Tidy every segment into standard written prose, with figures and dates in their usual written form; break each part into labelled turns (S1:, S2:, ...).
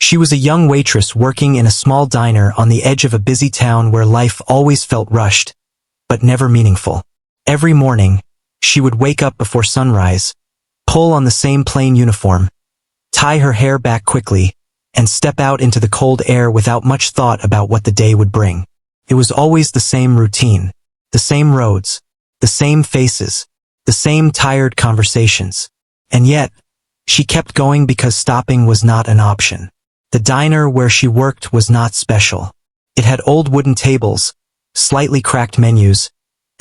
S1: She was a young waitress working in a small diner on the edge of a busy town where life always felt rushed, but never meaningful. Every morning, she would wake up before sunrise, pull on the same plain uniform, tie her hair back quickly, and step out into the cold air without much thought about what the day would bring. It was always the same routine, the same roads, the same faces, the same tired conversations. And yet, she kept going because stopping was not an option. The diner where she worked was not special. It had old wooden tables, slightly cracked menus,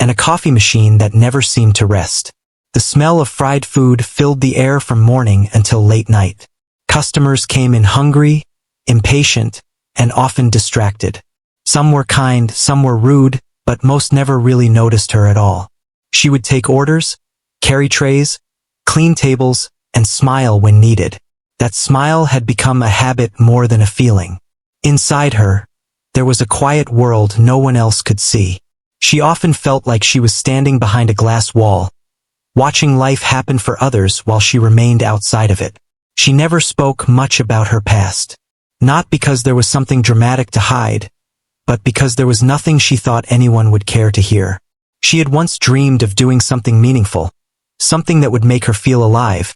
S1: and a coffee machine that never seemed to rest. The smell of fried food filled the air from morning until late night. Customers came in hungry, impatient, and often distracted. Some were kind, some were rude, but most never really noticed her at all. She would take orders, carry trays, clean tables, and smile when needed. That smile had become a habit more than a feeling. Inside her, there was a quiet world no one else could see. She often felt like she was standing behind a glass wall, watching life happen for others while she remained outside of it. She never spoke much about her past. Not because there was something dramatic to hide, but because there was nothing she thought anyone would care to hear. She had once dreamed of doing something meaningful, something that would make her feel alive,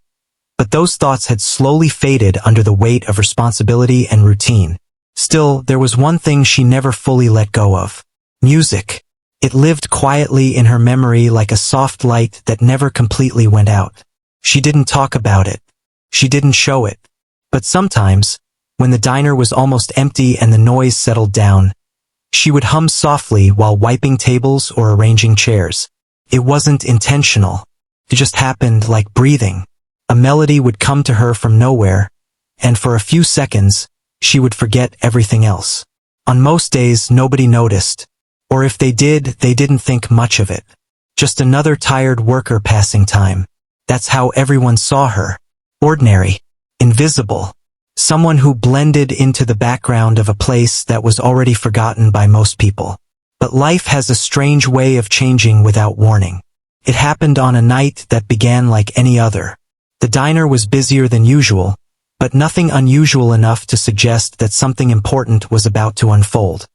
S1: but those thoughts had slowly faded under the weight of responsibility and routine. Still, there was one thing she never fully let go of: music. It lived quietly in her memory like a soft light that never completely went out. She didn't talk about it. She didn't show it. But sometimes, when the diner was almost empty and the noise settled down, she would hum softly while wiping tables or arranging chairs. It wasn't intentional. It just happened like breathing. A melody would come to her from nowhere, and for a few seconds, she would forget everything else. On most days, nobody noticed. Or if they did, they didn't think much of it. Just another tired worker passing time. That's how everyone saw her. Ordinary. Invisible. Someone who blended into the background of a place that was already forgotten by most people. But life has a strange way of changing without warning. It happened on a night that began like any other. The diner was busier than usual, but nothing unusual enough to suggest that something important was about to unfold.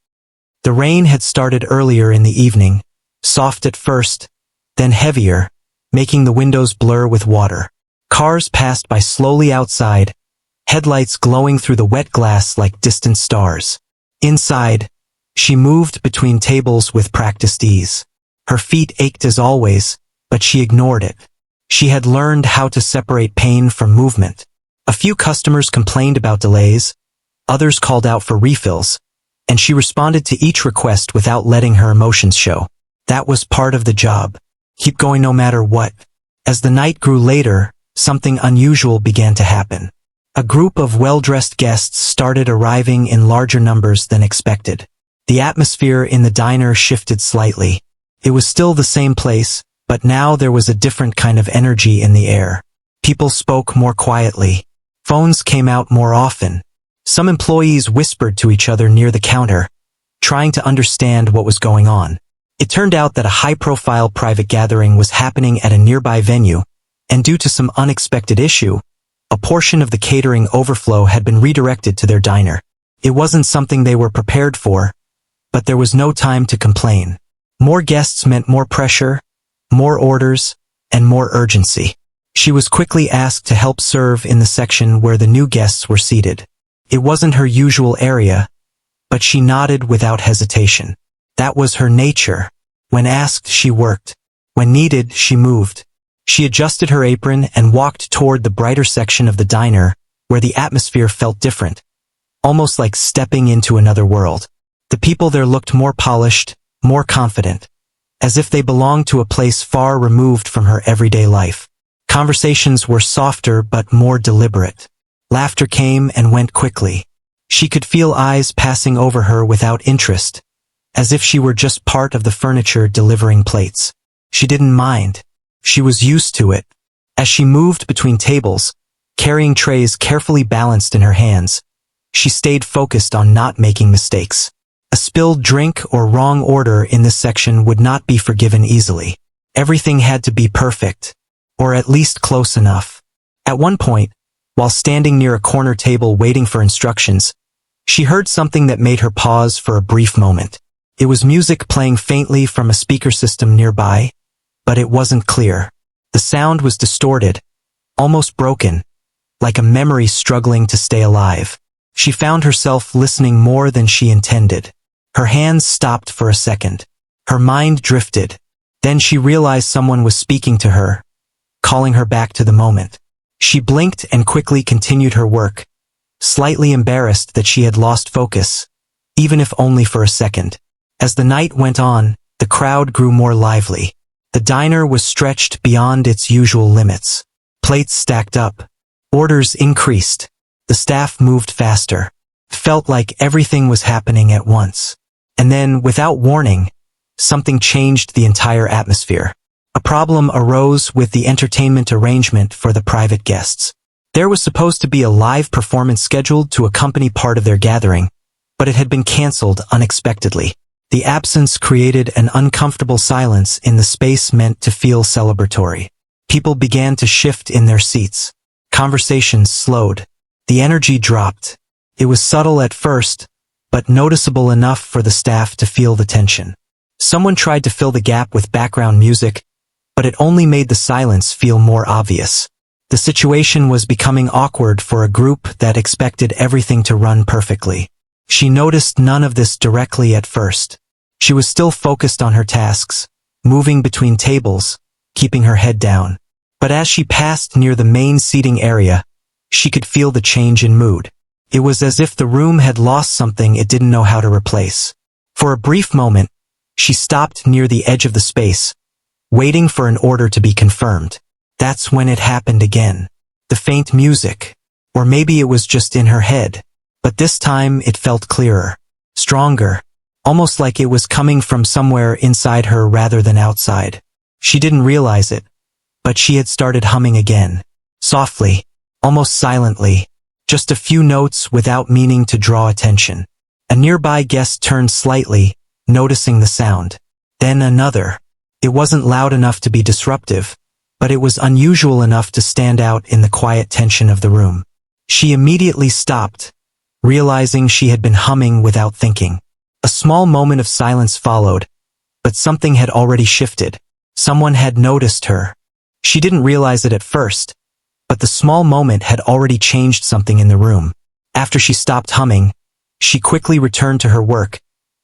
S1: The rain had started earlier in the evening, soft at first, then heavier, making the windows blur with water. Cars passed by slowly outside, headlights glowing through the wet glass like distant stars. Inside, she moved between tables with practiced ease. Her feet ached as always, but she ignored it. She had learned how to separate pain from movement. A few customers complained about delays, others called out for refills, and she responded to each request without letting her emotions show. That was part of the job. Keep going no matter what. As the night grew later, something unusual began to happen. A group of well-dressed guests started arriving in larger numbers than expected. The atmosphere in the diner shifted slightly. It was still the same place, but now there was a different kind of energy in the air. People spoke more quietly. Phones came out more often. Some employees whispered to each other near the counter, trying to understand what was going on. It turned out that a high-profile private gathering was happening at a nearby venue, and due to some unexpected issue, a portion of the catering overflow had been redirected to their diner. It wasn't something they were prepared for, but there was no time to complain. More guests meant more pressure, more orders, and more urgency. She was quickly asked to help serve in the section where the new guests were seated. It wasn't her usual area, but she nodded without hesitation. That was her nature. When asked, she worked. When needed, she moved. She adjusted her apron and walked toward the brighter section of the diner, where the atmosphere felt different, almost like stepping into another world. The people there looked more polished, more confident, as if they belonged to a place far removed from her everyday life. Conversations were softer but more deliberate. Laughter came and went quickly. She could feel eyes passing over her without interest, as if she were just part of the furniture delivering plates. She didn't mind. She was used to it. As she moved between tables, carrying trays carefully balanced in her hands, she stayed focused on not making mistakes. A spilled drink or wrong order in this section would not be forgiven easily. Everything had to be perfect, or at least close enough. At one point, While standing near a corner table waiting for instructions, she heard something that made her pause for a brief moment. It was music playing faintly from a speaker system nearby, but it wasn't clear. The sound was distorted, almost broken, like a memory struggling to stay alive. She found herself listening more than she intended. Her hands stopped for a second. Her mind drifted. Then she realized someone was speaking to her, calling her back to the moment. She blinked and quickly continued her work, slightly embarrassed that she had lost focus, even if only for a second. As the night went on, the crowd grew more lively. The diner was stretched beyond its usual limits. Plates stacked up. Orders increased. The staff moved faster. Felt like everything was happening at once. And then, without warning, something changed the entire atmosphere. A problem arose with the entertainment arrangement for the private guests. There was supposed to be a live performance scheduled to accompany part of their gathering, but it had been canceled unexpectedly. The absence created an uncomfortable silence in the space meant to feel celebratory. People began to shift in their seats. Conversations slowed. The energy dropped. It was subtle at first, but noticeable enough for the staff to feel the tension. Someone tried to fill the gap with background music, but it only made the silence feel more obvious. The situation was becoming awkward for a group that expected everything to run perfectly. She noticed none of this directly at first. She was still focused on her tasks, moving between tables, keeping her head down. But as she passed near the main seating area, she could feel the change in mood. It was as if the room had lost something it didn't know how to replace. For a brief moment, she stopped near the edge of the space, waiting for an order to be confirmed. That's when it happened again. The faint music. Or maybe it was just in her head. But this time it felt clearer, stronger, almost like it was coming from somewhere inside her rather than outside. She didn't realize it, but she had started humming again. Softly, almost silently, just a few notes without meaning to draw attention. A nearby guest turned slightly, noticing the sound. Then another. It wasn't loud enough to be disruptive, but it was unusual enough to stand out in the quiet tension of the room. She immediately stopped, realizing she had been humming without thinking. A small moment of silence followed, but something had already shifted. Someone had noticed her. She didn't realize it at first, but the small moment had already changed something in the room. After she stopped humming, she quickly returned to her work,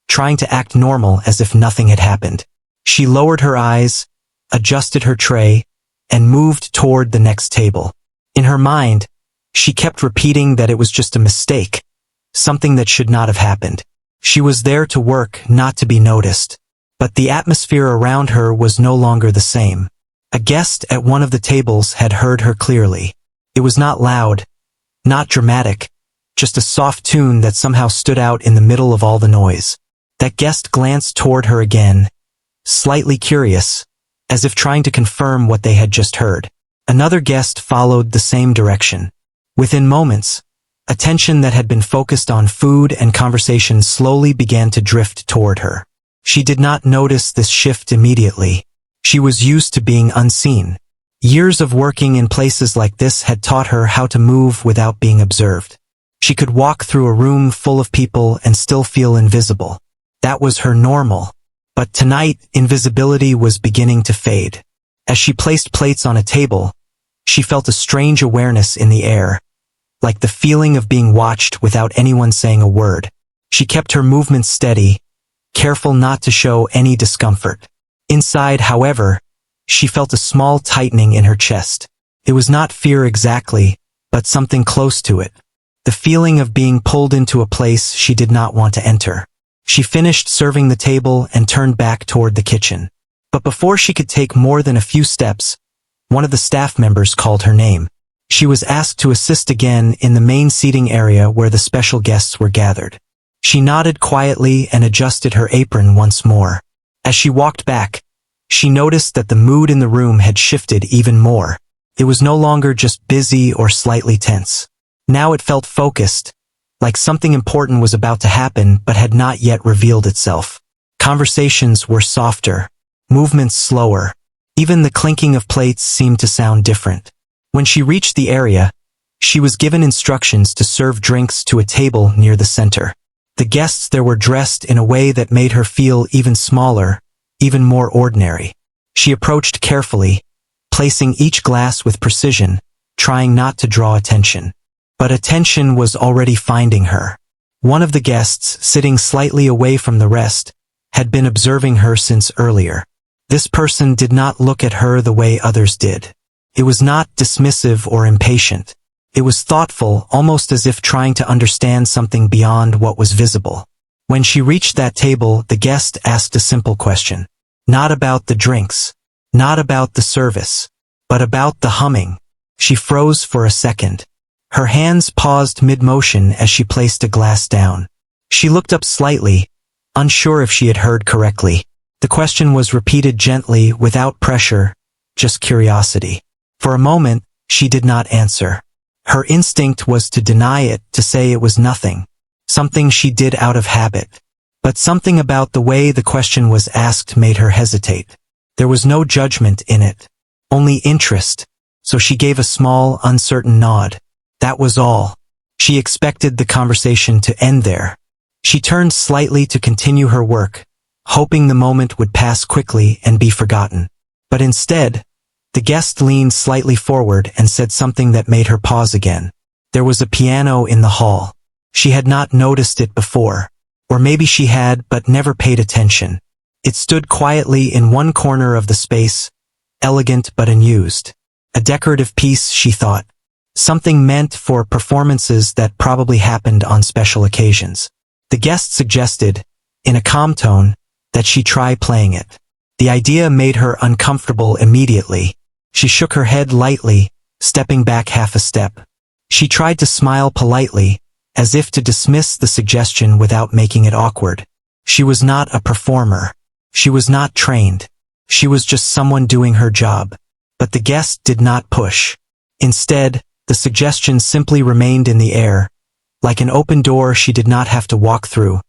S1: trying to act normal as if nothing had happened. She lowered her eyes, adjusted her tray, and moved toward the next table. In her mind, she kept repeating that it was just a mistake, something that should not have happened. She was there to work, not to be noticed. But the atmosphere around her was no longer the same. A guest at one of the tables had heard her clearly. It was not loud, not dramatic, just a soft tune that somehow stood out in the middle of all the noise. That guest glanced toward her again, slightly curious, as if trying to confirm what they had just heard. Another guest followed the same direction. Within moments, attention that had been focused on food and conversation slowly began to drift toward her. She did not notice this shift immediately. She was used to being unseen. Years of working in places like this had taught her how to move without being observed. She could walk through a room full of people and still feel invisible. That was her normal. But tonight, invisibility was beginning to fade. As she placed plates on a table, she felt a strange awareness in the air, like the feeling of being watched without anyone saying a word. She kept her movements steady, careful not to show any discomfort. Inside, however, she felt a small tightening in her chest. It was not fear exactly, but something close to it. The feeling of being pulled into a place she did not want to enter. She finished serving the table and turned back toward the kitchen. But before she could take more than a few steps, one of the staff members called her name. She was asked to assist again in the main seating area where the special guests were gathered. She nodded quietly and adjusted her apron once more. As she walked back, she noticed that the mood in the room had shifted even more. It was no longer just busy or slightly tense. Now it felt focused, like something important was about to happen but had not yet revealed itself. Conversations were softer, movements slower. Even the clinking of plates seemed to sound different. When she reached the area, She was given instructions to serve drinks to a table near the center. The guests there were dressed in a way that made her feel even smaller, even more ordinary. She approached carefully, placing each glass with precision, trying not to draw attention. But attention was already finding her. One of the guests, sitting slightly away from the rest, had been observing her since earlier. This person did not look at her the way others did. It was not dismissive or impatient. It was thoughtful, almost as if trying to understand something beyond what was visible. When she reached that table, the guest asked a simple question. Not about the drinks, not about the service, but about the humming. She froze for a second. Her hands paused mid-motion as she placed a glass down. She looked up slightly, unsure if she had heard correctly. The question was repeated gently, without pressure, just curiosity. For a moment, she did not answer. Her instinct was to deny it, to say it was nothing. Something she did out of habit. But something about the way the question was asked made her hesitate. There was no judgment in it, only interest. So she gave a small, uncertain nod. That was all. She expected the conversation to end there. She turned slightly to continue her work, hoping the moment would pass quickly and be forgotten. But instead, the guest leaned slightly forward and said something that made her pause again. There was a piano in the hall. She had not noticed it before. Or maybe she had, but never paid attention. It stood quietly in one corner of the space, elegant but unused. A decorative piece, she thought. Something meant for performances that probably happened on special occasions. The guest suggested, in a calm tone, that she try playing it. The idea made her uncomfortable immediately. She shook her head lightly, stepping back half a step. She tried to smile politely, as if to dismiss the suggestion without making it awkward. She was not a performer. She was not trained. She was just someone doing her job. But the guest did not push. Instead, the suggestion simply remained in the air, like an open door she did not have to walk through,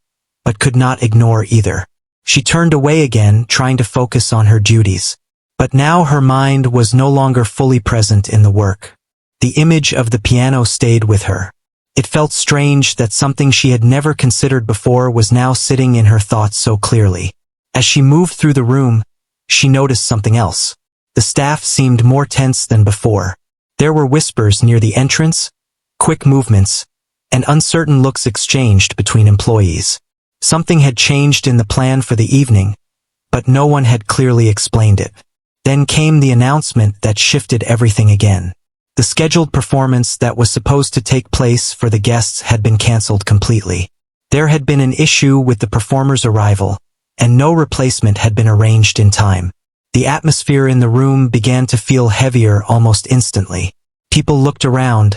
S1: but could not ignore either. She turned away again, trying to focus on her duties. But now her mind was no longer fully present in the work. The image of the piano stayed with her. It felt strange that something she had never considered before was now sitting in her thoughts so clearly. As she moved through the room, she noticed something else. The staff seemed more tense than before. There were whispers near the entrance, quick movements, and uncertain looks exchanged between employees. Something had changed in the plan for the evening, but no one had clearly explained it. Then came the announcement that shifted everything again. The scheduled performance that was supposed to take place for the guests had been cancelled completely. There had been an issue with the performer's arrival, and no replacement had been arranged in time. The atmosphere in the room began to feel heavier almost instantly. People looked around,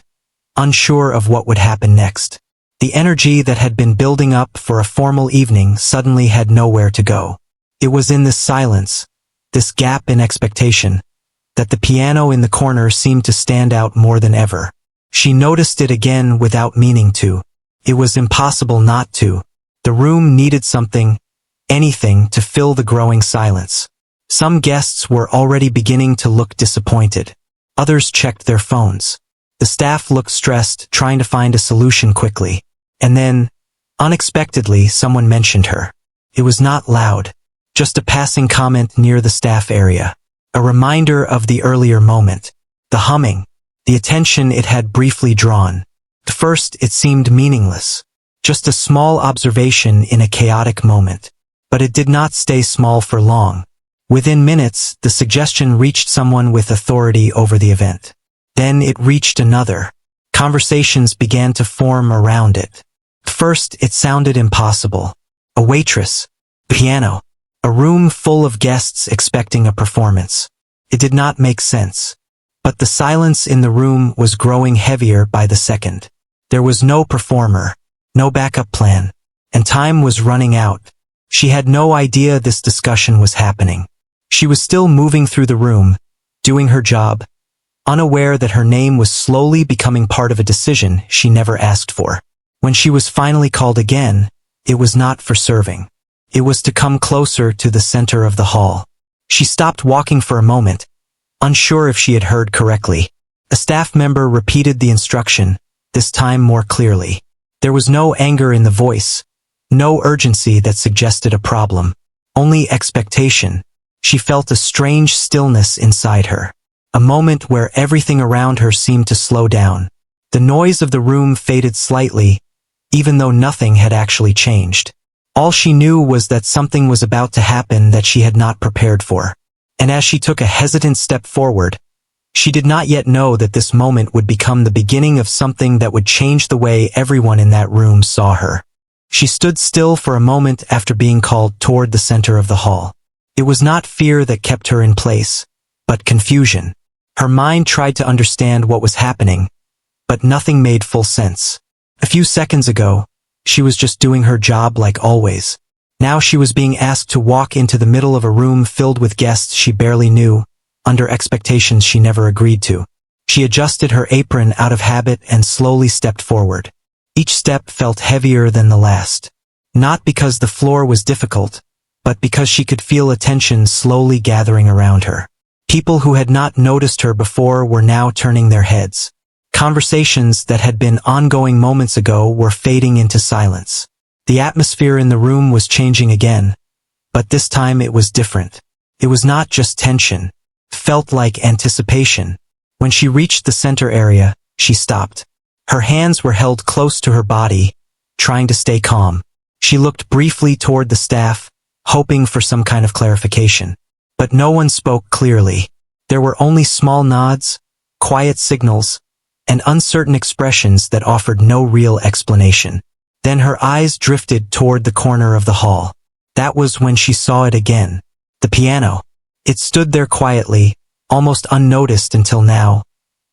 S1: unsure of what would happen next. The energy that had been building up for a formal evening suddenly had nowhere to go. It was in this silence, this gap in expectation, that the piano in the corner seemed to stand out more than ever. She noticed it again without meaning to. It was impossible not to. The room needed something, anything, to fill the growing silence. Some guests were already beginning to look disappointed. Others checked their phones. The staff looked stressed, trying to find a solution quickly. And then, unexpectedly, someone mentioned her. It was not loud, just a passing comment near the staff area. A reminder of the earlier moment. The humming, the attention it had briefly drawn. At first, it seemed meaningless. Just a small observation in a chaotic moment. But it did not stay small for long. Within minutes, the suggestion reached someone with authority over the event. Then it reached another. Conversations began to form around it. First, it sounded impossible. A waitress, piano, a room full of guests expecting a performance. It did not make sense. But the silence in the room was growing heavier by the second. There was no performer, no backup plan, and time was running out. She had no idea this discussion was happening. She was still moving through the room, doing her job, unaware that her name was slowly becoming part of a decision she never asked for. When she was finally called again, it was not for serving. It was to come closer to the center of the hall. She stopped walking for a moment, unsure if she had heard correctly. A staff member repeated the instruction, this time more clearly. There was no anger in the voice, no urgency that suggested a problem, only expectation. She felt a strange stillness inside her, a moment where everything around her seemed to slow down. The noise of the room faded slightly, even though nothing had actually changed. All she knew was that something was about to happen that she had not prepared for. And as she took a hesitant step forward, she did not yet know that this moment would become the beginning of something that would change the way everyone in that room saw her. She stood still for a moment after being called toward the center of the hall. It was not fear that kept her in place, but confusion. Her mind tried to understand what was happening, but nothing made full sense. A few seconds ago, she was just doing her job like always. Now she was being asked to walk into the middle of a room filled with guests she barely knew, under expectations she never agreed to. She adjusted her apron out of habit and slowly stepped forward. Each step felt heavier than the last. Not because the floor was difficult, but because she could feel attention slowly gathering around her. People who had not noticed her before were now turning their heads. Conversations that had been ongoing moments ago were fading into silence. The atmosphere in the room was changing again, but this time it was different. It was not just tension. It felt like anticipation. When she reached the center area, she stopped. Her hands were held close to her body, trying to stay calm. She looked briefly toward the staff, hoping for some kind of clarification. But no one spoke clearly. There were only small nods, quiet signals, and uncertain expressions that offered no real explanation. Then her eyes drifted toward the corner of the hall. That was when she saw it again. The piano. It stood there quietly, almost unnoticed until now,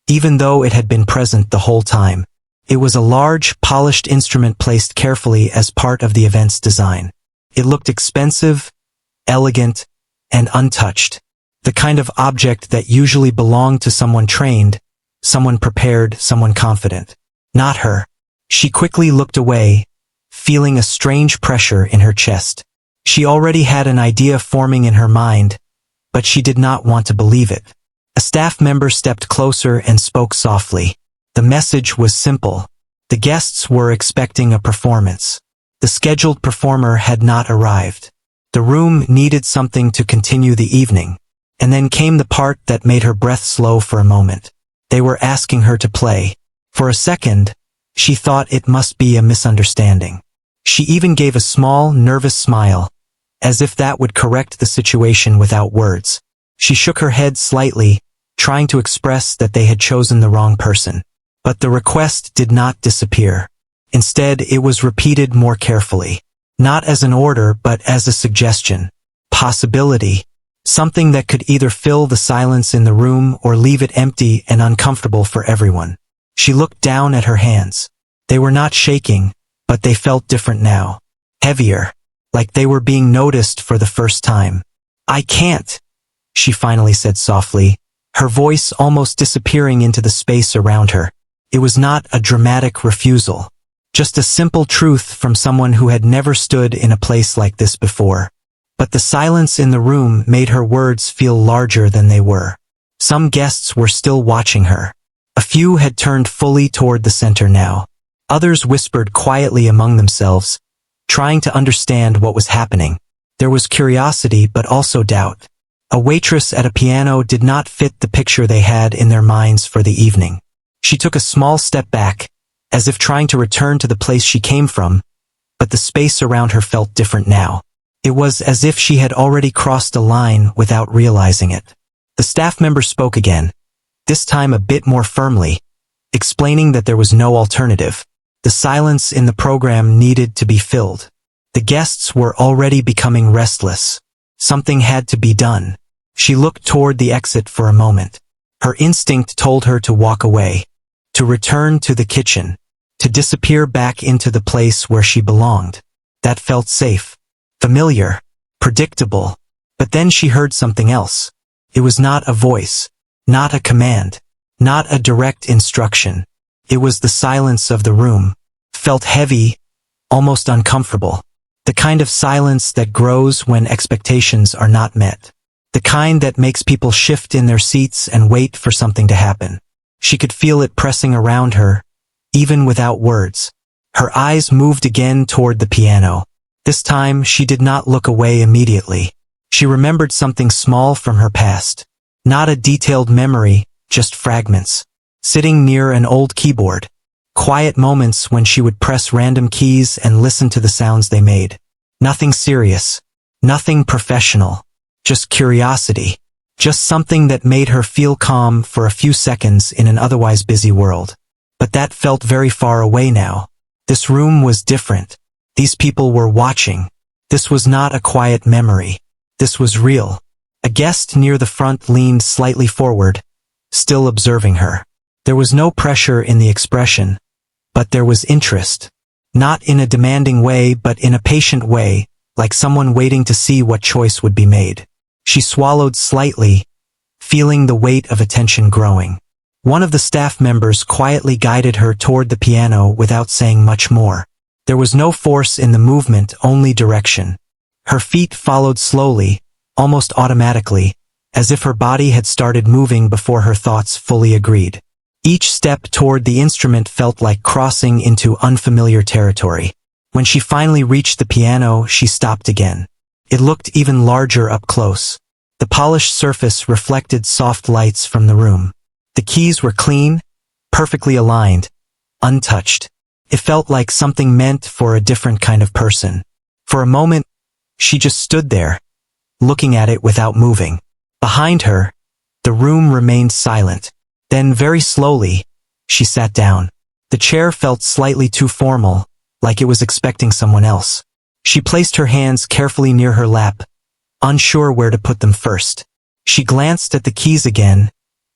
S1: even though it had been present the whole time. It was a large, polished instrument placed carefully as part of the event's design. It looked expensive, elegant, and untouched. The kind of object that usually belonged to someone trained, someone prepared, someone confident. Not her. She quickly looked away, feeling a strange pressure in her chest. She already had an idea forming in her mind, but she did not want to believe it. A staff member stepped closer and spoke softly. The message was simple. The guests were expecting a performance. The scheduled performer had not arrived. The room needed something to continue the evening. And then came the part that made her breath slow for a moment. They were asking her to play. For a second, she thought it must be a misunderstanding. She even gave a small, nervous smile, as if that would correct the situation without words. She shook her head slightly, trying to express that they had chosen the wrong person. But the request did not disappear. Instead, it was repeated more carefully. Not as an order, but as a suggestion. Possibility. Something that could either fill the silence in the room or leave it empty and uncomfortable for everyone. She looked down at her hands. They were not shaking, but they felt different now. Heavier. Like they were being noticed for the first time. "I can't," she finally said softly, her voice almost disappearing into the space around her. It was not a dramatic refusal. Just a simple truth from someone who had never stood in a place like this before. But the silence in the room made her words feel larger than they were. Some guests were still watching her. A few had turned fully toward the center now. Others whispered quietly among themselves, trying to understand what was happening. There was curiosity but also doubt. A waitress at a piano did not fit the picture they had in their minds for the evening. She took a small step back, as if trying to return to the place she came from, but the space around her felt different now. It was as if she had already crossed a line without realizing it. The staff member spoke again, this time a bit more firmly, explaining that there was no alternative. The silence in the program needed to be filled. The guests were already becoming restless. Something had to be done. She looked toward the exit for a moment. Her instinct told her to walk away, to return to the kitchen, to disappear back into the place where she belonged. That felt safe, familiar, predictable. But then she heard something else. It was not a voice, not a command, not a direct instruction. It was the silence of the room. Felt heavy, almost uncomfortable. The kind of silence that grows when expectations are not met. The kind that makes people shift in their seats and wait for something to happen. She could feel it pressing around her, even without words. Her eyes moved again toward the piano. This time, she did not look away immediately. She remembered something small from her past. Not a detailed memory, just fragments. Sitting near an old keyboard. Quiet moments when she would press random keys and listen to the sounds they made. Nothing serious. Nothing professional. Just curiosity. Just something that made her feel calm for a few seconds in an otherwise busy world. But that felt very far away now. This room was different. These people were watching. This was not a quiet memory. This was real. A guest near the front leaned slightly forward, still observing her. There was no pressure in the expression, but there was interest. Not in a demanding way, but in a patient way, like someone waiting to see what choice would be made. She swallowed slightly, feeling the weight of attention growing. One of the staff members quietly guided her toward the piano without saying much more. There was no force in the movement, only direction. Her feet followed slowly, almost automatically, as if her body had started moving before her thoughts fully agreed. Each step toward the instrument felt like crossing into unfamiliar territory. When she finally reached the piano, she stopped again. It looked even larger up close. The polished surface reflected soft lights from the room. The keys were clean, perfectly aligned, untouched. It felt like something meant for a different kind of person. For a moment, she just stood there, looking at it without moving. Behind her, the room remained silent. Then very slowly, she sat down. The chair felt slightly too formal, like it was expecting someone else. She placed her hands carefully near her lap, unsure where to put them first. She glanced at the keys again,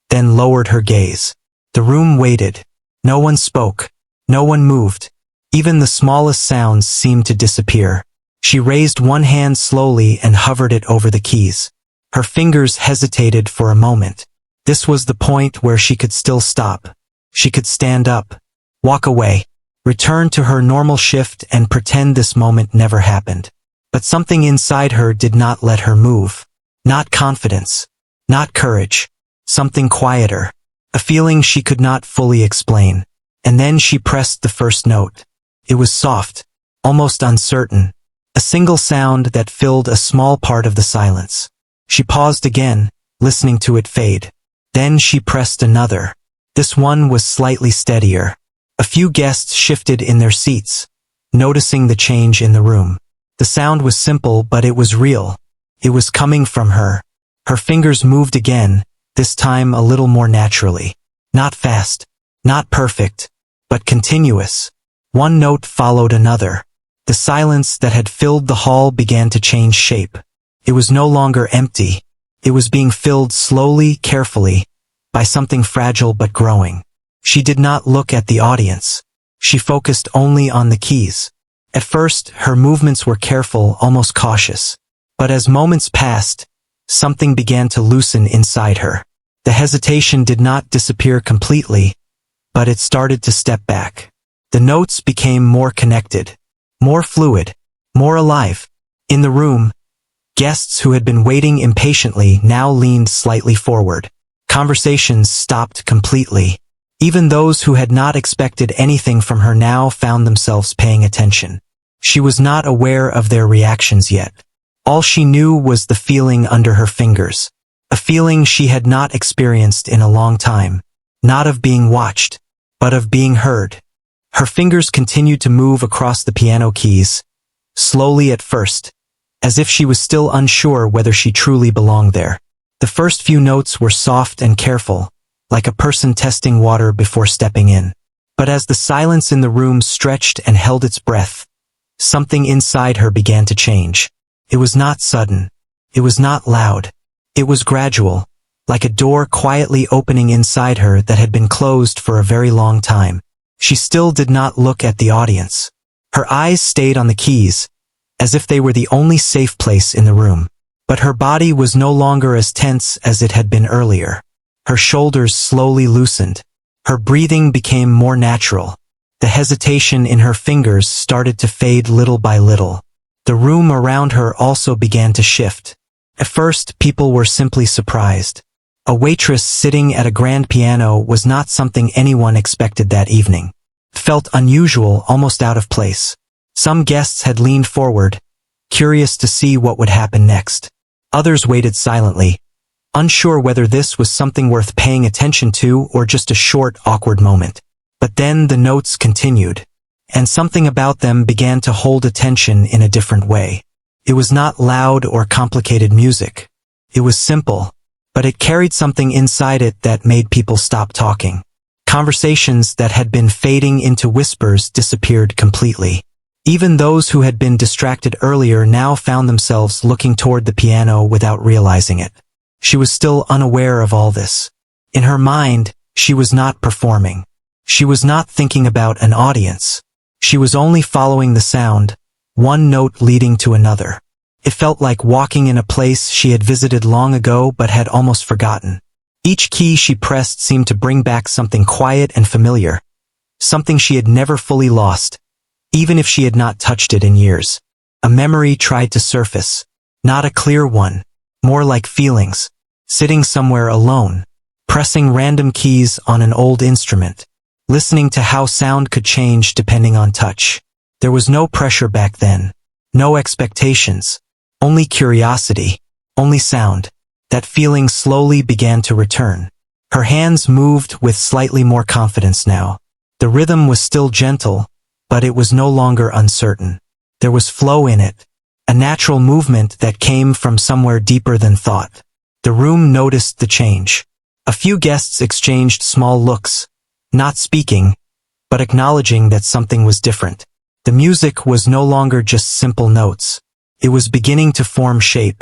S1: then lowered her gaze. The room waited. No one spoke. No one moved. Even the smallest sounds seemed to disappear. She raised one hand slowly and hovered it over the keys. Her fingers hesitated for a moment. This was the point where she could still stop. She could stand up, walk away, return to her normal shift and pretend this moment never happened. But something inside her did not let her move. Not confidence. Not courage. Something quieter. A feeling she could not fully explain. And then she pressed the first note. It was soft, almost uncertain. A single sound that filled a small part of the silence. She paused again, listening to it fade. Then she pressed another. This one was slightly steadier. A few guests shifted in their seats, noticing the change in the room. The sound was simple, but it was real. It was coming from her. Her fingers moved again, this time a little more naturally. Not fast, not perfect, but continuous. One note followed another. The silence that had filled the hall began to change shape. It was no longer empty. It was being filled slowly, carefully, by something fragile but growing. She did not look at the audience. She focused only on the keys. At first, her movements were careful, almost cautious. But as moments passed, something began to loosen inside her. The hesitation did not disappear completely, but it started to step back. The notes became more connected, more fluid, more alive. In the room, guests who had been waiting impatiently now leaned slightly forward. Conversations stopped completely. Even those who had not expected anything from her now found themselves paying attention. She was not aware of their reactions yet. All she knew was the feeling under her fingers. A feeling she had not experienced in a long time. Not of being watched, but of being heard. Her fingers continued to move across the piano keys, slowly at first, as if she was still unsure whether she truly belonged there. The first few notes were soft and careful, like a person testing water before stepping in. But as the silence in the room stretched and held its breath, something inside her began to change. It was not sudden. It was not loud. It was gradual, like a door quietly opening inside her that had been closed for a very long time. She still did not look at the audience. Her eyes stayed on the keys, as if they were the only safe place in the room. But her body was no longer as tense as it had been earlier. Her shoulders slowly loosened. Her breathing became more natural. The hesitation in her fingers started to fade little by little. The room around her also began to shift. At first, people were simply surprised. A waitress sitting at a grand piano was not something anyone expected that evening. It felt unusual, almost out of place. Some guests had leaned forward, curious to see what would happen next. Others waited silently, unsure whether this was something worth paying attention to or just a short, awkward moment. But then the notes continued, and something about them began to hold attention in a different way. It was not loud or complicated music. It was simple, but it carried something inside it that made people stop talking. Conversations that had been fading into whispers disappeared completely. Even those who had been distracted earlier now found themselves looking toward the piano without realizing it. She was still unaware of all this. In her mind, she was not performing. She was not thinking about an audience. She was only following the sound, one note leading to another. It felt like walking in a place she had visited long ago but had almost forgotten. Each key she pressed seemed to bring back something quiet and familiar, something she had never fully lost, even if she had not touched it in years. A memory tried to surface, not a clear one, more like feelings, sitting somewhere alone, pressing random keys on an old instrument, listening to how sound could change depending on touch. There was no pressure back then, no expectations, only curiosity, only sound. That feeling slowly began to return. Her hands moved with slightly more confidence now. The rhythm was still gentle, but it was no longer uncertain. There was flow in it, a natural movement that came from somewhere deeper than thought. The room noticed the change. A few guests exchanged small looks, not speaking, but acknowledging that something was different. The music was no longer just simple notes. It was beginning to form shape.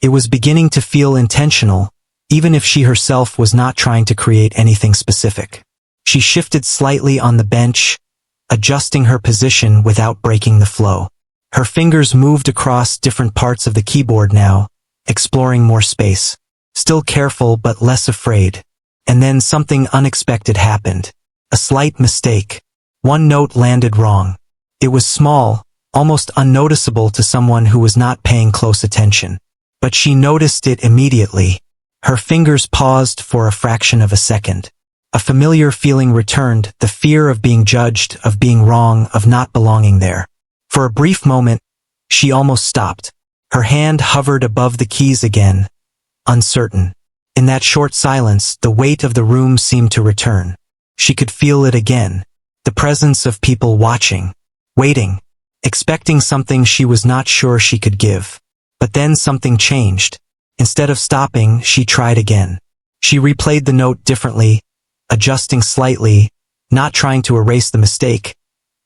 S1: It was beginning to feel intentional, even if she herself was not trying to create anything specific. She shifted slightly on the bench, adjusting her position without breaking the flow. Her fingers moved across different parts of the keyboard now, exploring more space. Still careful but less afraid. And then something unexpected happened. A slight mistake. One note landed wrong. It was small, almost unnoticeable to someone who was not paying close attention. But she noticed it immediately. Her fingers paused for a fraction of a second. A familiar feeling returned, the fear of being judged, of being wrong, of not belonging there. For a brief moment, she almost stopped. Her hand hovered above the keys again, uncertain. In that short silence, the weight of the room seemed to return. She could feel it again, the presence of people watching, waiting, expecting something she was not sure she could give. But then something changed. Instead of stopping, she tried again. She replayed the note differently, adjusting slightly, not trying to erase the mistake,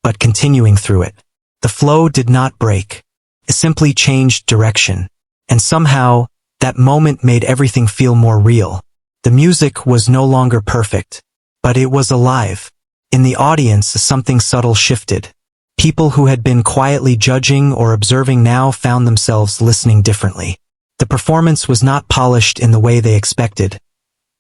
S1: but continuing through it. The flow did not break. It simply changed direction. And somehow, that moment made everything feel more real. The music was no longer perfect, but it was alive. In the audience, something subtle shifted. People who had been quietly judging or observing now found themselves listening differently. The performance was not polished in the way they expected,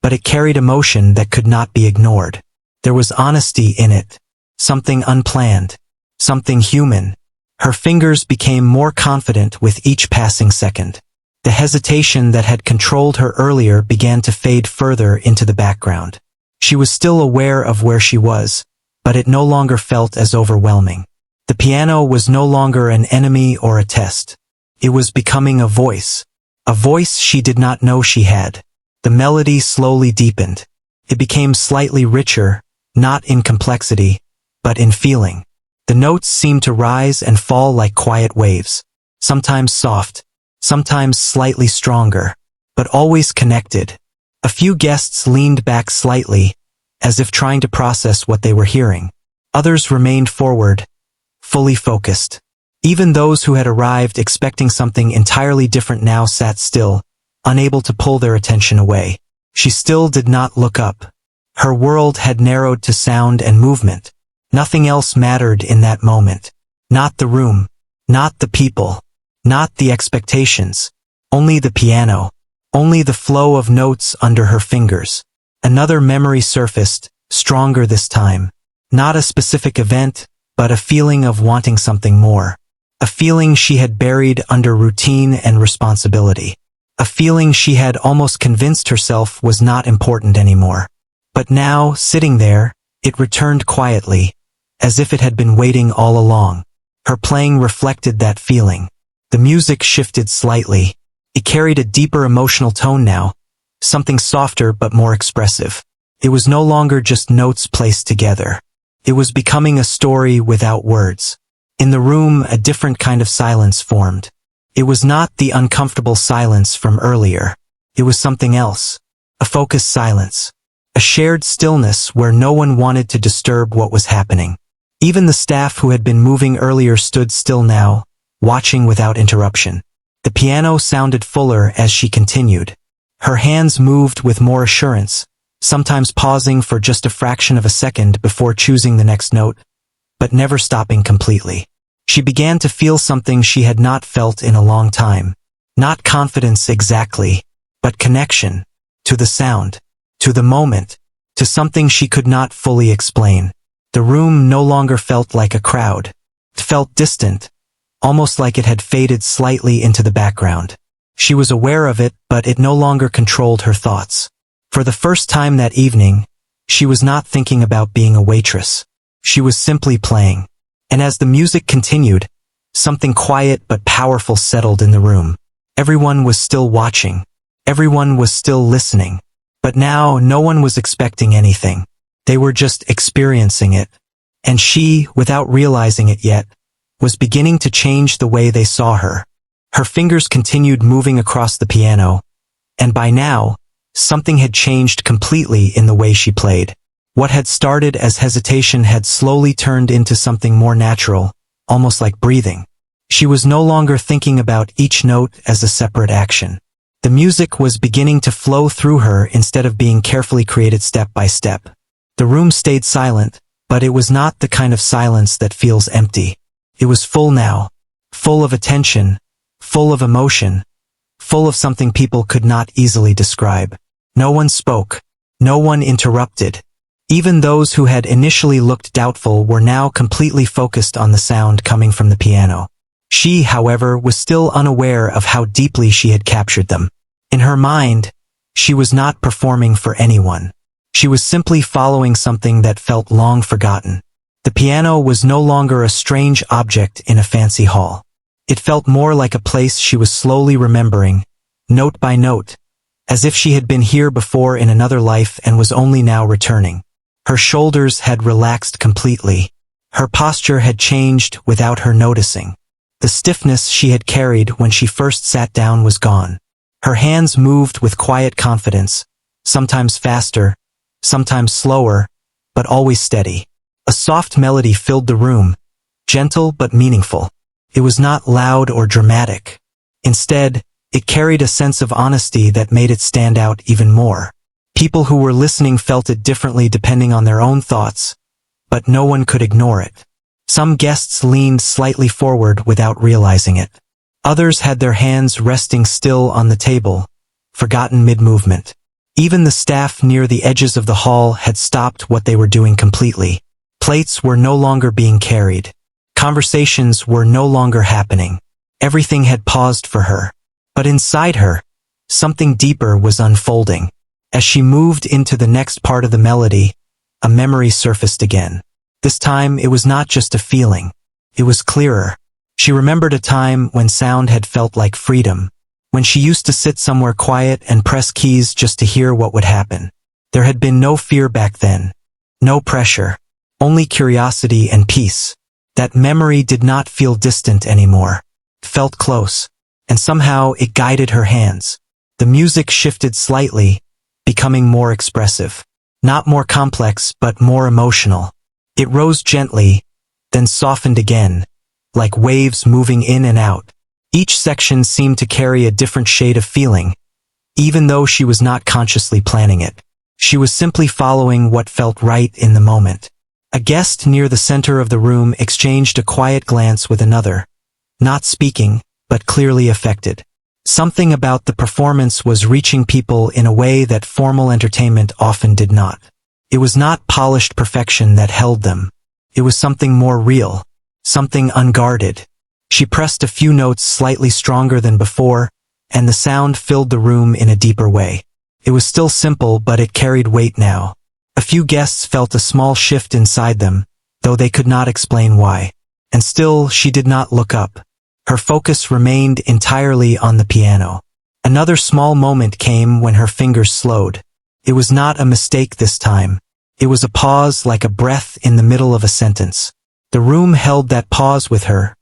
S1: but it carried emotion that could not be ignored. There was honesty in it, something unplanned, something human. Her fingers became more confident with each passing second. The hesitation that had controlled her earlier began to fade further into the background. She was still aware of where she was, but it no longer felt as overwhelming. The piano was no longer an enemy or a test. It was becoming a voice she did not know she had. The melody slowly deepened. It became slightly richer, not in complexity, but in feeling. The notes seemed to rise and fall like quiet waves, sometimes soft, sometimes slightly stronger, but always connected. A few guests leaned back slightly, as if trying to process what they were hearing. Others remained forward, fully focused. Even those who had arrived expecting something entirely different now sat still, unable to pull their attention away. She still did not look up. Her world had narrowed to sound and movement. Nothing else mattered in that moment. Not the room, not the people, not the expectations. Only the piano, only the flow of notes under her fingers. Another memory surfaced, stronger this time. Not a specific event, but a feeling of wanting something more. A feeling she had buried under routine and responsibility. a feeling she had almost convinced herself was not important anymore. But now, sitting there, it returned quietly, as if it had been waiting all along. Her playing reflected that feeling. The music shifted slightly. It carried a deeper emotional tone now, something softer but more expressive. It was no longer just notes placed together. It was becoming a story without words. In the room, a different kind of silence formed. It was not the uncomfortable silence from earlier. It was something else. A focused silence. A shared stillness where no one wanted to disturb what was happening. Even the staff who had been moving earlier stood still now, watching without interruption. The piano sounded fuller as she continued. Her hands moved with more assurance, sometimes pausing for just a fraction of a second before choosing the next note, but never stopping completely. She began to feel something she had not felt in a long time. Not confidence exactly, but connection. To the sound. To the moment. To something she could not fully explain. The room no longer felt like a crowd. It felt distant, almost like it had faded slightly into the background. She was aware of it, but it no longer controlled her thoughts. For the first time that evening, she was not thinking about being a waitress. She was simply playing. And as the music continued, something quiet but powerful settled in the room. Everyone was still watching. Everyone was still listening. But now no one was expecting anything. They were just experiencing it. And she, without realizing it yet, was beginning to change the way they saw her. Her fingers continued moving across the piano, and by now, something had changed completely in the way she played. What had started as hesitation had slowly turned into something more natural, almost like breathing. She was no longer thinking about each note as a separate action. The music was beginning to flow through her instead of being carefully created step by step. The room stayed silent, but it was not the kind of silence that feels empty. It was full now, full of attention, full of emotion, full of something people could not easily describe. No one spoke. No one interrupted. Even those who had initially looked doubtful were now completely focused on the sound coming from the piano. She, however, was still unaware of how deeply she had captured them. In her mind, she was not performing for anyone. She was simply following something that felt long forgotten. The piano was no longer a strange object in a fancy hall. It felt more like a place she was slowly remembering, note by note, as if she had been here before in another life and was only now returning. Her shoulders had relaxed completely. Her posture had changed without her noticing. The stiffness she had carried when she first sat down was gone. Her hands moved with quiet confidence, sometimes faster, sometimes slower, but always steady. A soft melody filled the room, gentle but meaningful. It was not loud or dramatic. Instead, it carried a sense of honesty that made it stand out even more. People who were listening felt it differently depending on their own thoughts, but no one could ignore it. Some guests leaned slightly forward without realizing it. Others had their hands resting still on the table, forgotten mid-movement. Even the staff near the edges of the hall had stopped what they were doing completely. Plates were no longer being carried. Conversations were no longer happening. Everything had paused for her. But inside her, something deeper was unfolding. As she moved into the next part of the melody, a memory surfaced again. This time it was not just a feeling. It was clearer. She remembered a time when sound had felt like freedom, when she used to sit somewhere quiet and press keys just to hear what would happen. There had been no fear back then, no pressure, only curiosity and peace. That memory did not feel distant anymore. It felt close, and somehow it guided her hands. The music shifted slightly, becoming more expressive. Not more complex, but more emotional. It rose gently, then softened again, like waves moving in and out. Each section seemed to carry a different shade of feeling, even though she was not consciously planning it. She was simply following what felt right in the moment. A guest near the center of the room exchanged a quiet glance with another, not speaking, but clearly affected. Something about the performance was reaching people in a way that formal entertainment often did not. It was not polished perfection that held them. It was something more real, something unguarded. She pressed a few notes slightly stronger than before, and the sound filled the room in a deeper way. It was still simple, but it carried weight now. A few guests felt a small shift inside them, though they could not explain why. And still, she did not look up. Her focus remained entirely on the piano. Another small moment came when her fingers slowed. It was not a mistake this time. It was a pause, like a breath in the middle of a sentence. The room held that pause with her,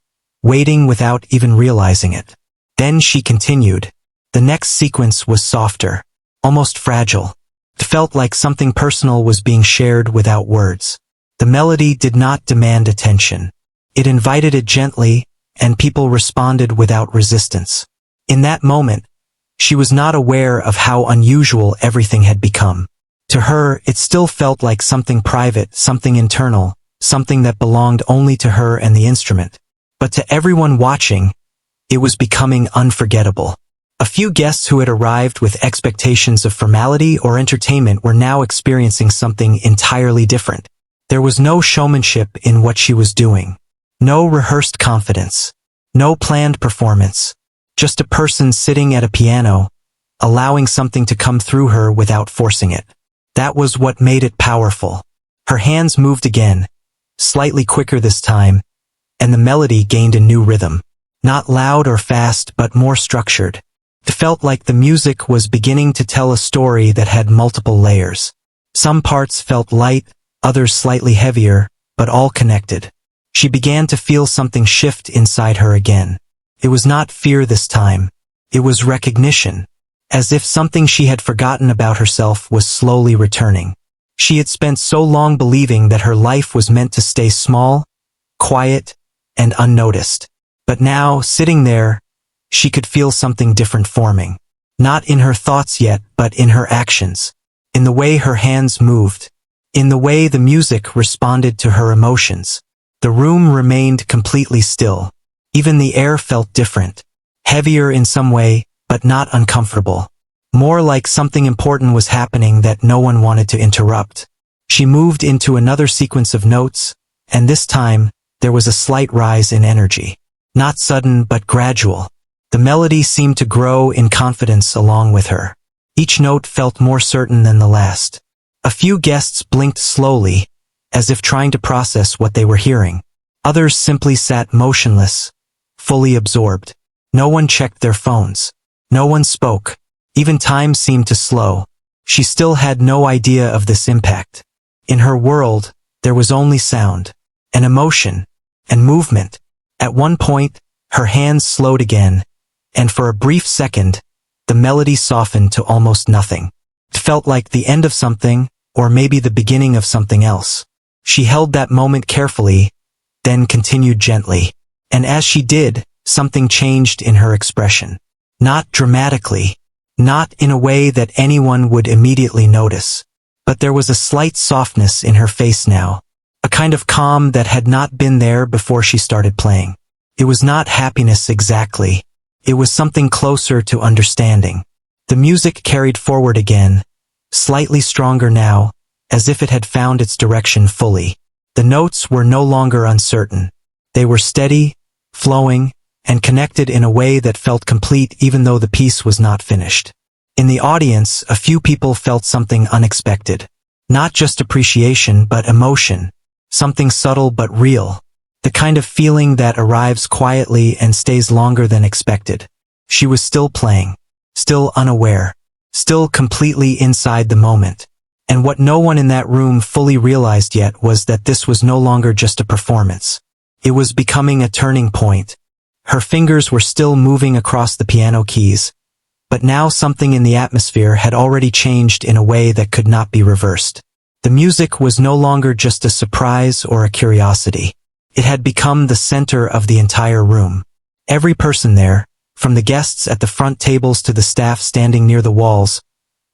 S1: waiting without even realizing it. Then she continued. The next sequence was softer, almost fragile. It felt like something personal was being shared without words. The melody did not demand attention. It invited it gently, and people responded without resistance. In that moment, she was not aware of how unusual everything had become. To her, it still felt like something private, something internal, something that belonged only to her and the instrument. But to everyone watching, it was becoming unforgettable. A few guests who had arrived with expectations of formality or entertainment were now experiencing something entirely different. There was no showmanship in what she was doing. No rehearsed confidence. No planned performance. Just a person sitting at a piano, allowing something to come through her without forcing it. That was what made it powerful. Her hands moved again, slightly quicker this time, and the melody gained a new rhythm. Not loud or fast, but more structured. It felt like the music was beginning to tell a story that had multiple layers. Some parts felt light, others slightly heavier, but all connected. She began to feel something shift inside her again. It was not fear this time. It was recognition. As if something she had forgotten about herself was slowly returning. She had spent so long believing that her life was meant to stay small, quiet, and unnoticed. But now, sitting there, she could feel something different forming. Not in her thoughts yet, but in her actions. In the way her hands moved. In the way the music responded to her emotions. The room remained completely still. Even the air felt different. Heavier in some way, but not uncomfortable. More like something important was happening that no one wanted to interrupt. She moved into another sequence of notes, and this time, there was a slight rise in energy. Not sudden, but gradual. The melody seemed to grow in confidence along with her. Each note felt more certain than the last. A few guests blinked slowly, as if trying to process what they were hearing. Others simply sat motionless, fully absorbed. No one checked their phones. No one spoke. Even time seemed to slow. She still had no idea of this impact. In her world, there was only sound, and emotion, and movement. At one point, her hands slowed again, and for a brief second, the melody softened to almost nothing. It felt like the end of something, or maybe the beginning of something else. She held that moment carefully, then continued gently. And as she did, something changed in her expression. Not dramatically, not in a way that anyone would immediately notice. But there was a slight softness in her face now. A kind of calm that had not been there before she started playing. It was not happiness exactly. It was something closer to understanding. The music carried forward again, slightly stronger now, as if it had found its direction fully. The notes were no longer uncertain. They were steady, flowing, and connected in a way that felt complete even though the piece was not finished. In the audience, a few people felt something unexpected. Not just appreciation, but emotion. Something subtle but real. The kind of feeling that arrives quietly and stays longer than expected. She was still playing. Still unaware. Still completely inside the moment. And what no one in that room fully realized yet was that this was no longer just a performance. It was becoming a turning point. Her fingers were still moving across the piano keys, but now something in the atmosphere had already changed in a way that could not be reversed. The music was no longer just a surprise or a curiosity. It had become the center of the entire room. Every person there, from the guests at the front tables to the staff standing near the walls,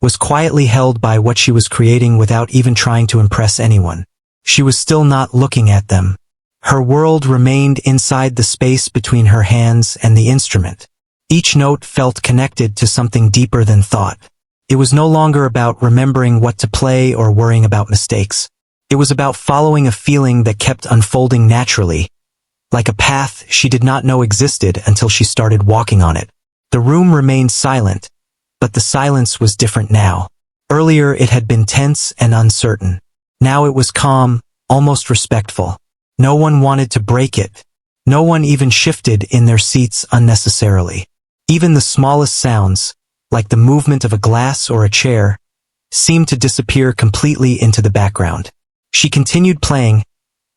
S1: was quietly held by what she was creating without even trying to impress anyone. She was still not looking at them. Her world remained inside the space between her hands and the instrument. Each note felt connected to something deeper than thought. It was no longer about remembering what to play or worrying about mistakes. It was about following a feeling that kept unfolding naturally, like a path she did not know existed until she started walking on it. The room remained silent, but the silence was different now. Earlier it had been tense and uncertain. Now it was calm, almost respectful. No one wanted to break it. No one even shifted in their seats unnecessarily. Even the smallest sounds, like the movement of a glass or a chair, seemed to disappear completely into the background. She continued playing,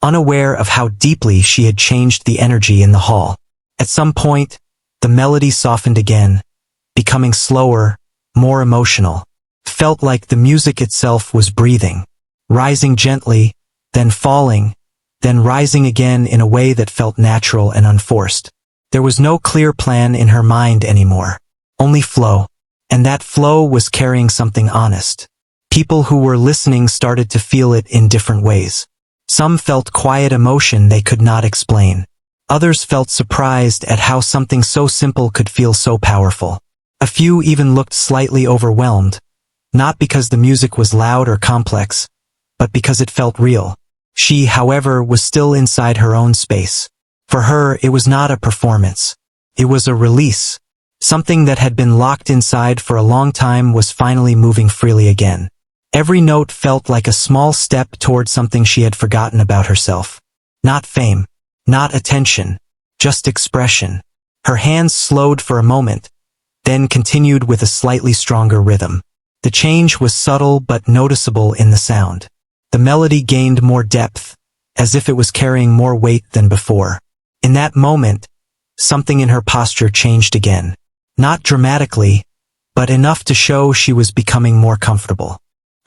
S1: unaware of how deeply she had changed the energy in the hall. At some point, the melody softened again, becoming slower, more emotional. Felt like the music itself was breathing, rising gently, then falling, then rising again in a way that felt natural and unforced. There was no clear plan in her mind anymore, only flow. And that flow was carrying something honest. People who were listening started to feel it in different ways. Some felt quiet emotion they could not explain. Others felt surprised at how something so simple could feel so powerful. A few even looked slightly overwhelmed, not because the music was loud or complex, but because it felt real. She, however, was still inside her own space. For her, it was not a performance. It was a release. Something that had been locked inside for a long time was finally moving freely again. Every note felt like a small step toward something she had forgotten about herself. Not fame, not attention, just expression. Her hands slowed for a moment, then continued with a slightly stronger rhythm. The change was subtle but noticeable in the sound. The melody gained more depth, as if it was carrying more weight than before. In that moment, something in her posture changed again. Not dramatically, but enough to show she was becoming more comfortable.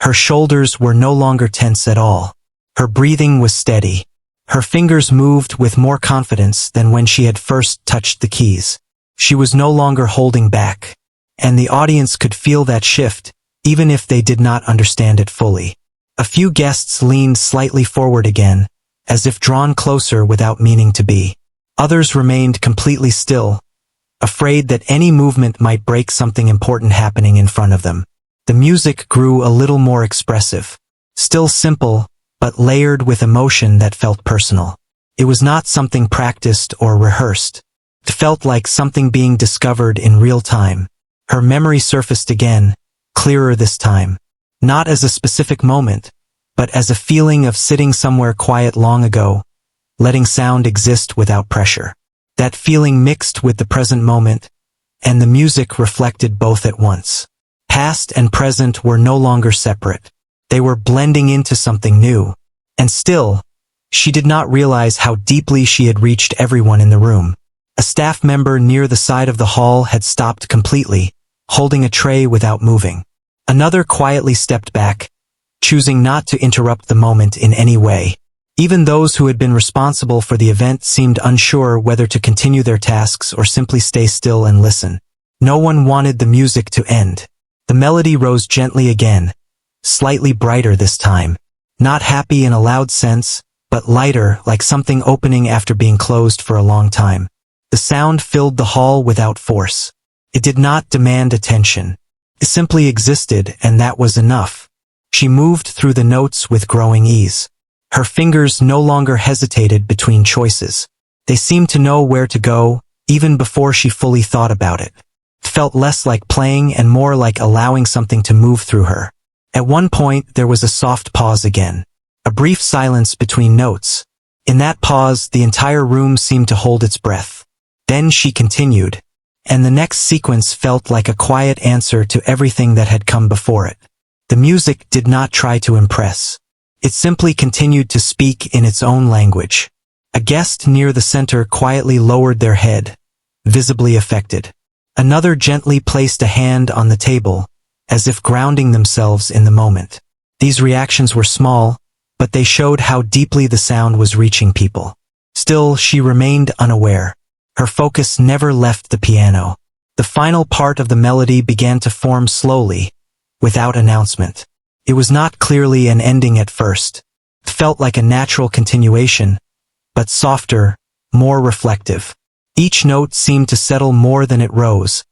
S1: Her shoulders were no longer tense at all. Her breathing was steady. Her fingers moved with more confidence than when she had first touched the keys. She was no longer holding back, and the audience could feel that shift, even if they did not understand it fully. A few guests leaned slightly forward again, as if drawn closer without meaning to be. Others remained completely still, afraid that any movement might break something important happening in front of them. The music grew a little more expressive. Still simple, but layered with emotion that felt personal. It was not something practiced or rehearsed. It felt like something being discovered in real time. Her memory surfaced again, clearer this time. Not as a specific moment, but as a feeling of sitting somewhere quiet long ago, letting sound exist without pressure. That feeling mixed with the present moment, and the music reflected both at once. Past and present were no longer separate. They were blending into something new. And still, she did not realize how deeply she had reached everyone in the room. A staff member near the side of the hall had stopped completely, holding a tray without moving. Another quietly stepped back, choosing not to interrupt the moment in any way. Even those who had been responsible for the event seemed unsure whether to continue their tasks or simply stay still and listen. No one wanted the music to end. The melody rose gently again, slightly brighter this time. Not happy in a loud sense, but lighter, like something opening after being closed for a long time. The sound filled the hall without force. It did not demand attention. It simply existed, and that was enough. She moved through the notes with growing ease. Her fingers no longer hesitated between choices. They seemed to know where to go, even before she fully thought about it. It felt less like playing and more like allowing something to move through her. At one point, there was a soft pause again. A brief silence between notes. In that pause, the entire room seemed to hold its breath. Then she continued, and the next sequence felt like a quiet answer to everything that had come before it. The music did not try to impress. It simply continued to speak in its own language. A guest near the center quietly lowered their head, visibly affected. Another gently placed a hand on the table, as if grounding themselves in the moment. These reactions were small, but they showed how deeply the sound was reaching people. Still, she remained unaware. Her focus never left the piano. The final part of the melody began to form slowly, without announcement. It was not clearly an ending at first. It felt like a natural continuation, but softer, more reflective. Each note seemed to settle more than it rose,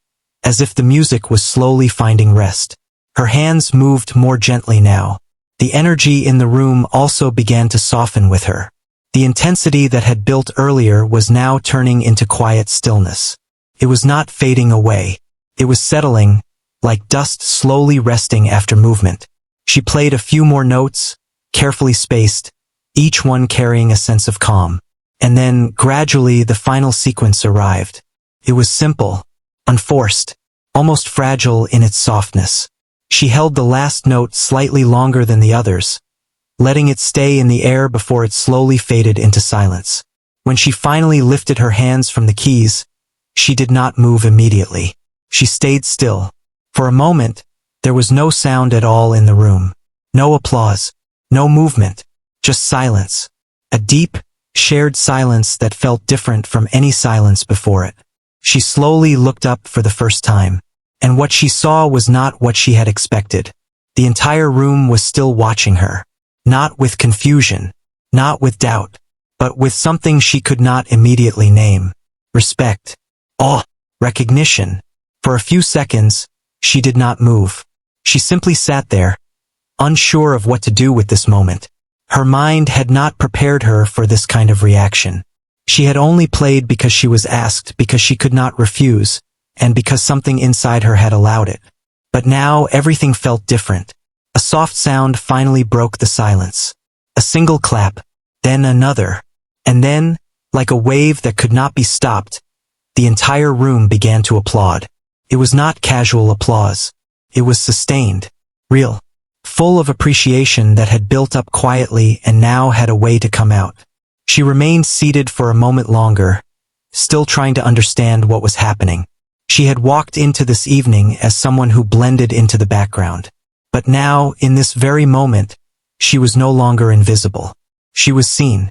S1: as if the music was slowly finding rest. Her hands moved more gently now. The energy in the room also began to soften with her. The intensity that had built earlier was now turning into quiet stillness. It was not fading away. It was settling, like dust slowly resting after movement. She played a few more notes, carefully spaced, each one carrying a sense of calm. And then, gradually, the final sequence arrived. It was simple, unforced, almost fragile in its softness. She held the last note slightly longer than the others, letting it stay in the air before it slowly faded into silence. When she finally lifted her hands from the keys, she did not move immediately. She stayed still. For a moment, there was no sound at all in the room. No applause, no movement, just silence. A deep, shared silence that felt different from any silence before it. She slowly looked up for the first time, and what she saw was not what she had expected. The entire room was still watching her. Not with confusion, not with doubt, but with something she could not immediately name. Respect. Awe. Recognition. For a few seconds, she did not move. She simply sat there, unsure of what to do with this moment. Her mind had not prepared her for this kind of reaction. She had only played because she was asked, because she could not refuse, and because something inside her had allowed it. But now everything felt different. A soft sound finally broke the silence. A single clap, then another, and then, like a wave that could not be stopped, the entire room began to applaud. It was not casual applause. It was sustained, real, full of appreciation that had built up quietly and now had a way to come out. She remained seated for a moment longer, still trying to understand what was happening. She had walked into this evening as someone who blended into the background. But now, in this very moment, she was no longer invisible. She was seen.